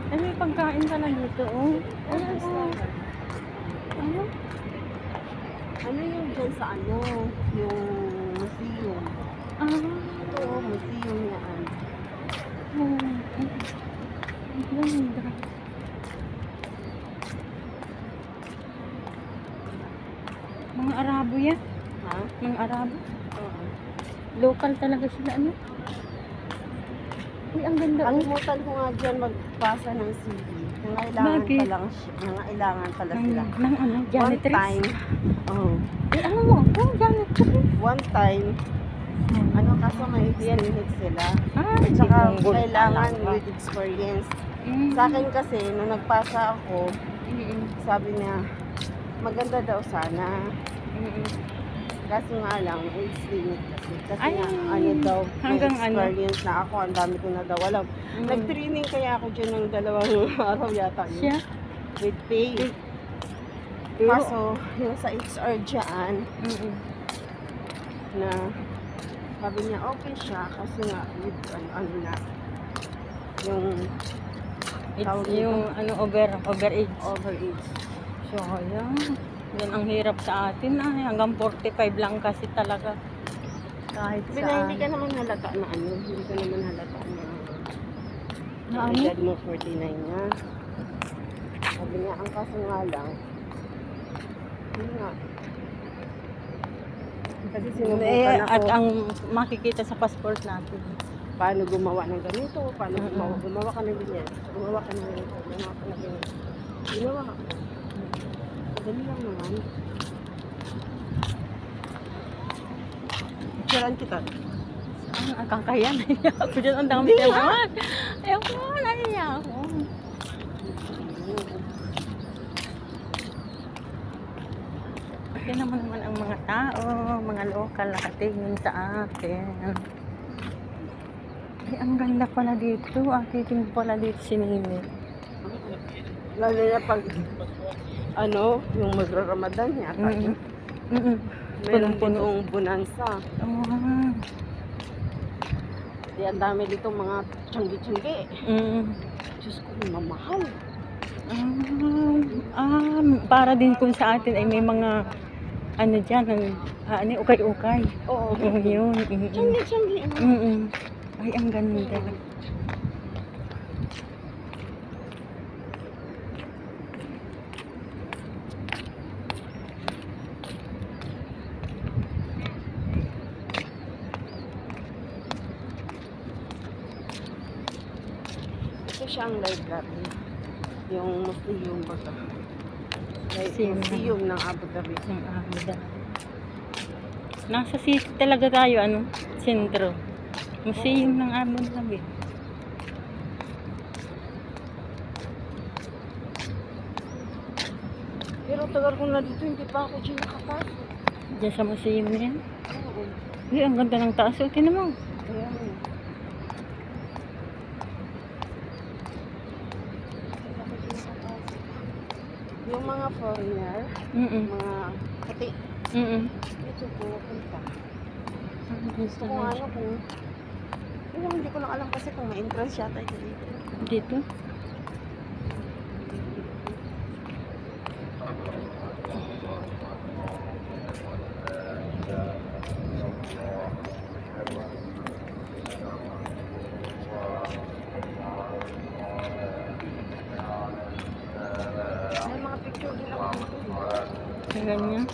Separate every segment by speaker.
Speaker 1: Ay, may pagkain pala dito, oh. Ano?
Speaker 2: Ano yung dyan sa ano? Yung museum.
Speaker 1: Ah.
Speaker 2: Ito, museum yan.
Speaker 1: Oh. Ang ganda. Mga Arabo yan.
Speaker 2: Ha?
Speaker 1: Mga Arabo.
Speaker 2: Oo.
Speaker 1: Local talaga sila, ano? Uy, ang ganda. Oh.
Speaker 2: Kalimutan ko nga dyan magpasa ng CV. Nangailangan
Speaker 1: Bakit?
Speaker 2: pa lang nangailangan pala sila.
Speaker 1: Nang ano,
Speaker 2: One
Speaker 1: janitress?
Speaker 2: time, oh,
Speaker 1: Eh, ano mo? Oh, janitress.
Speaker 2: one time, ano kaso may clinic sila.
Speaker 1: Ah,
Speaker 2: At saka
Speaker 1: Mongol
Speaker 2: kailangan
Speaker 1: talaga.
Speaker 2: with experience.
Speaker 1: Mm.
Speaker 2: Sa akin kasi, nung nagpasa ako,
Speaker 1: Mm-mm.
Speaker 2: sabi niya, maganda daw sana.
Speaker 1: Mm-mm.
Speaker 2: Kaso nga lang, age limit kasi. Kasi
Speaker 1: Ay,
Speaker 2: nga, ano daw, may
Speaker 1: hanggang ano?
Speaker 2: experience na ako. Ang dami ko na daw alam.
Speaker 1: Mm.
Speaker 2: Nag-training kaya ako dyan ng 2 araw yata. Yun,
Speaker 1: Siya?
Speaker 2: with pay.
Speaker 1: Pero,
Speaker 2: Kaso, yung sa HR dyan,
Speaker 1: mm-mm.
Speaker 2: na sabi niya, okay siya. Kasi nga, with, ano na, yung
Speaker 1: It's
Speaker 2: tawag dito?
Speaker 1: yung ano, overage.
Speaker 2: overage.
Speaker 1: So, ayan. Yan ang hirap sa atin. Ay, hanggang 45 lang kasi talaga. Kahit
Speaker 2: Sabi na,
Speaker 1: saan.
Speaker 2: hindi ka naman halata na ano, hindi ka naman halata na
Speaker 1: Na
Speaker 2: ang
Speaker 1: ano?
Speaker 2: edad mo 49 na. Sabi niya, ang kaso nga lang, yun nga. Kasi sinubukan ako,
Speaker 1: At ang makikita sa passport natin.
Speaker 2: paano gumawa ng ganito, paano
Speaker 1: Mm-mm.
Speaker 2: gumawa ka ng ganyan, gumawa ka ng ganito, gumawa ka ng ganito. Ginawa ka. Madali lang naman. Picturean kita.
Speaker 1: Ang kakaya na iya ako dyan. Ang dami
Speaker 2: Hindi,
Speaker 1: na naman. Ayoko, naiya ako. Yan naman ang mga tao, mga lokal nakatingin sa akin. Ay, ang ganda pala dito. Akitin pala dito si Nini.
Speaker 2: Lalo na pag, ano, yung magra-Ramadan yata.
Speaker 1: Mm-mm. Mm-mm.
Speaker 2: Meron
Speaker 1: Punong-puno.
Speaker 2: ditong bonanza.
Speaker 1: Oh.
Speaker 2: Kaya ang dami dito mga tiyanggi-tiyanggi.
Speaker 1: Mm.
Speaker 2: Diyos ko, mamahal.
Speaker 1: Para din kung sa atin ay may mga ano dyan, ano, ukay-ukay.
Speaker 2: Oo.
Speaker 1: Oo, yun. Mm-mm.
Speaker 2: Tiyanggi-tiyanggi.
Speaker 1: Mm-mm. Ay, ang ganda.
Speaker 2: Ito siya ang library. Yung museum baga.
Speaker 1: Museum.
Speaker 2: Museum ng Abu Dhabi.
Speaker 1: Ang agda. Nasa city talaga tayo, ano? Sentro. Museum ng Abu Dhabi.
Speaker 2: Pero tagal ko na dito, hindi pa ako dyan nakapasok.
Speaker 1: Diyan sa museum na yan.
Speaker 2: Oo.
Speaker 1: Uy, ang ganda ng taas. Okay naman.
Speaker 2: Ayan. Yung mga foreigner,
Speaker 1: Mm-mm.
Speaker 2: mga puti,
Speaker 1: Mm-mm.
Speaker 2: dito pupunta.
Speaker 1: Ang
Speaker 2: Gusto ko
Speaker 1: gusto
Speaker 2: ano kung, yung hindi ko lang alam kasi kung may entrance yata ito dito.
Speaker 1: dito.
Speaker 2: May mga picture din ako dito.
Speaker 1: Ang ganyan.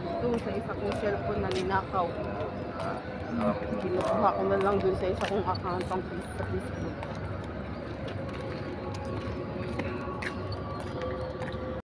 Speaker 2: Ito sa isa kong cellphone na ninakaw. Kinukuha ko na lang dun sa isa kong account sa Facebook.